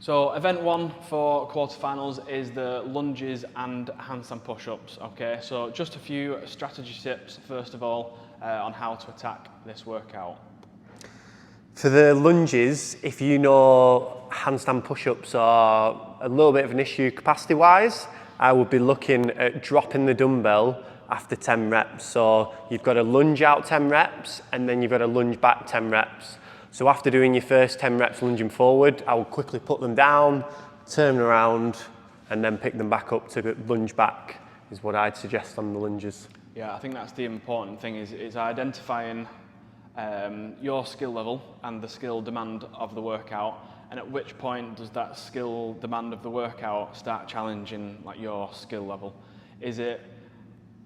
So event one for quarterfinals is the lunges and handstand push-ups. Okay, so just a few strategy tips first of all on how to attack this workout. For the lunges, if you know handstand push-ups are a little bit of an issue capacity-wise, I would be looking at dropping the dumbbell after 10 reps. So you've got to lunge out 10 reps and then you've got to lunge back 10 reps. So after doing your first 10 reps lunging forward, I will quickly put them down, turn around, and then pick them back up to lunge back is what I'd suggest on the lunges. Yeah, I think that's the important thing is identifying your skill level and the skill demand of the workout, and at which point does that skill demand of the workout start challenging like your skill level? Is it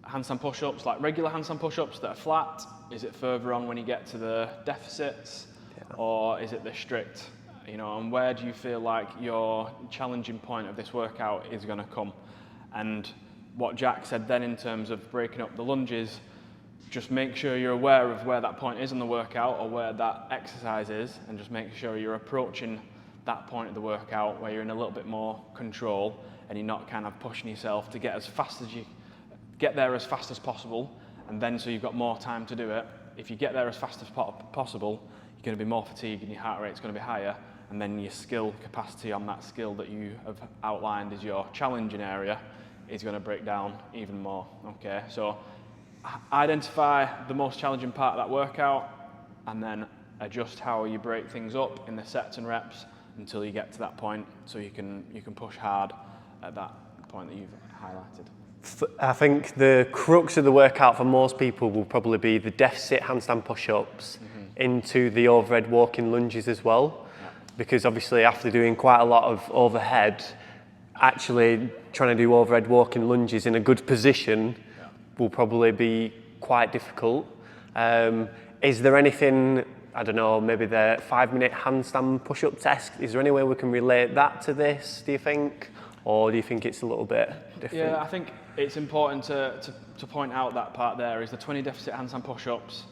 handstand push-ups, like regular handstand push-ups that are flat? Is it further on when you get to the deficits? Yeah. Or is it the strict? You know, and where do you feel like your challenging point of this workout is going to come? And what Jack said then in terms of breaking up the lunges, just make sure you're aware of where that point is in the workout or where that exercise is, and just make sure you're approaching that point of the workout where you're in a little bit more control and you're not kind of pushing yourself to get there as fast as possible, and then so you've got more time to do it. If you get there as fast as possible, you're going to be more fatigued and your heart rate's going to be higher, and then your skill capacity on that skill that you have outlined as your challenging area is going to break down even more. Okay, so identify the most challenging part of that workout and then adjust how you break things up in the sets and reps until you get to that point, so you can push hard at that point that you've highlighted. I think the crux of the workout for most people will probably be the deficit handstand push-ups into the overhead walking lunges as well. Yeah. Because obviously after doing quite a lot of overhead, actually trying to do overhead walking lunges in a good position will probably be quite difficult. Is there anything, I don't know, maybe the 5-minute handstand push-up test, is there any way we can relate that to this, do you think? Or do you think it's a little bit different? Yeah, I think it's important to point out that part there is the 20 deficit handstand push-ups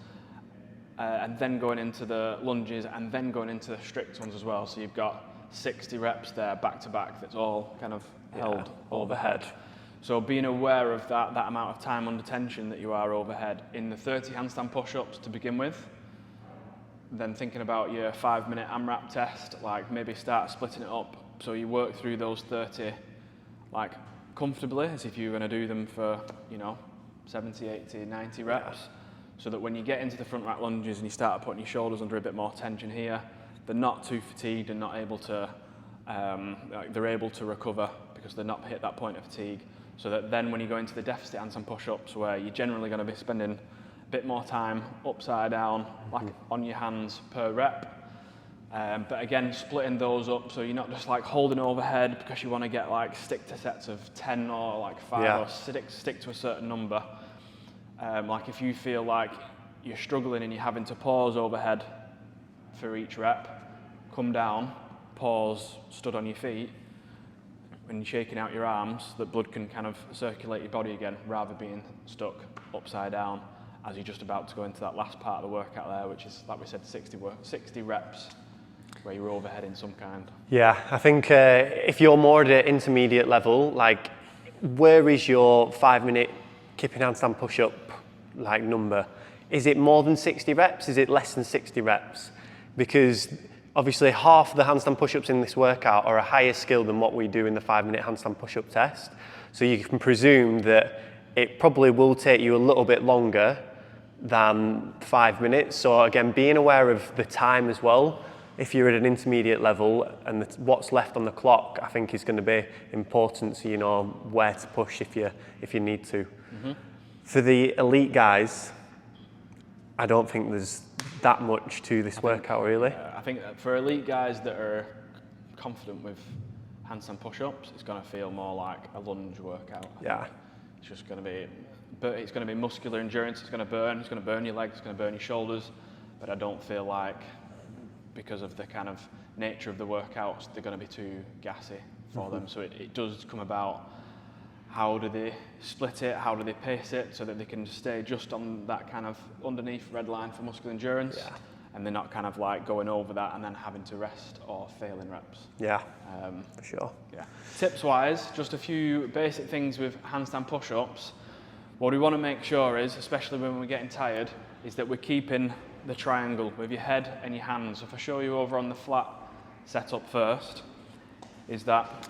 and then going into the lunges and then going into the strict ones as well. So you've got 60 reps there back to back that's all kind of held overhead. So being aware of that amount of time under tension that you are overhead in the 30 handstand push-ups to begin with, then thinking about your 5-minute AMRAP test, like maybe start splitting it up so you work through those 30 like comfortably as if you're going to do them for, 70, 80, 90 reps, so that when you get into the front rack lunges and you start putting your shoulders under a bit more tension here, they're not too fatigued and not able to, they're able to recover because they're not hit that point of fatigue. So that then when you go into the deficit handstand push-ups, where you're generally going to be spending a bit more time upside down, like on your hands per rep. But again, splitting those up so you're not just like holding overhead because you want to get like stick to sets of 10 or like 5 or stick to a certain number. Like if you feel like you're struggling and you're having to pause overhead for each rep, come down, pause, stood on your feet. When you're shaking out your arms, that blood can kind of circulate your body again rather than being stuck upside down as you're just about to go into that last part of the workout there, which is, like we said, 60 reps where you're overhead in some kind. Yeah, I think if you're more at an intermediate level, like where is your 5-minute kipping handstand push-up like number? Is it more than 60 reps? Is it less than 60 reps? Because obviously half the handstand push-ups in this workout are a higher skill than what we do in the 5-minute handstand push-up test. So you can presume that it probably will take you a little bit longer than 5 minutes. So again, being aware of the time as well. If you're at an intermediate level and what's left on the clock, I think is going to be important, so you know where to push if you need to. For the elite guys, I don't think there's that much to this workout really. I think that for elite guys that are confident with handstand push-ups, it's going to feel more like a lunge workout. Yeah. It's just going to be muscular endurance. It's going to burn your legs, it's going to burn your shoulders. But I don't feel like, because of the kind of nature of the workouts, they're going to be too gassy for them. So it does come about, how do they split it, how do they pace it so that they can stay just on that kind of underneath red line for muscular endurance, and they're not kind of like going over that and then having to rest or failing reps. Yeah, for sure. Yeah. Tips wise, just a few basic things with handstand push-ups. What we want to make sure is, especially when we're getting tired, is that we're keeping the triangle with your head and your hands. If I show you over on the flat setup first, is that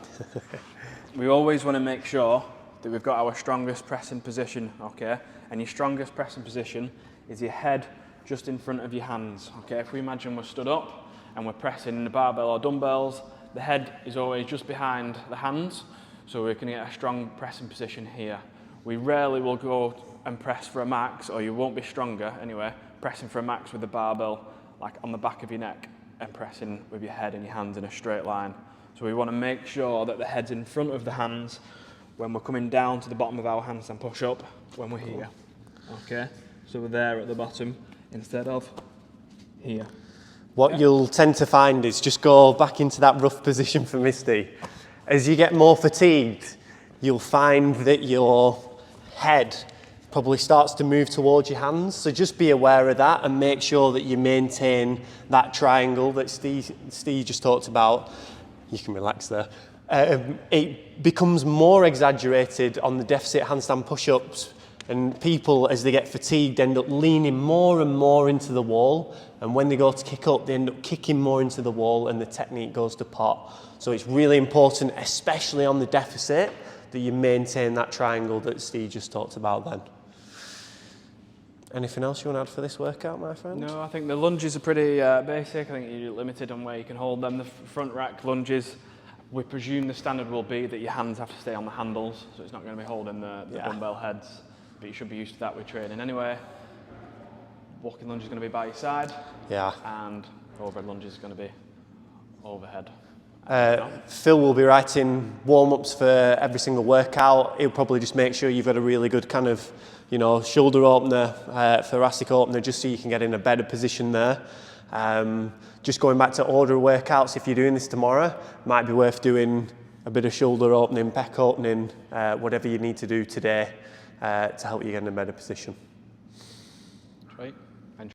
we always want to make sure that we've got our strongest pressing position, okay? And your strongest pressing position is your head just in front of your hands, okay? If we imagine we're stood up and we're pressing the barbell or dumbbells, the head is always just behind the hands, so we can get a strong pressing position here. We rarely will go and press for a max, or you won't be stronger anyway, pressing for a max with the barbell like on the back of your neck and pressing with your head and your hands in a straight line. So we want to make sure that the head's in front of the hands when we're coming down to the bottom of our handstand push-up when we're here, okay? So we're there at the bottom instead of here. What you'll tend to find is, just go back into that rough position for Misty. As you get more fatigued, you'll find that your head probably starts to move towards your hands. So just be aware of that and make sure that you maintain that triangle that Steve just talked about. You can relax there. It becomes more exaggerated on the deficit handstand push-ups, and people, as they get fatigued, end up leaning more and more into the wall, and when they go to kick up, they end up kicking more into the wall and the technique goes to pot. So it's really important, especially on the deficit, that you maintain that triangle that Steve just talked about then. Anything else you want to add for this workout, my friend? No, I think the lunges are pretty basic. I think you're limited on where you can hold them. The front rack lunges, we presume the standard will be that your hands have to stay on the handles, so it's not going to be holding the dumbbell heads, but you should be used to that with training anyway. Walking lunge is going to be by your side, and overhead lunge is going to be overhead. Phil will be writing warm-ups for every single workout. He'll probably just make sure you've got a really good kind of, shoulder opener, thoracic opener, just so you can get in a better position there. Just going back to order of workouts, if you're doing this tomorrow, might be worth doing a bit of shoulder opening, pec opening, whatever you need to do today to help you get in a better position. Right.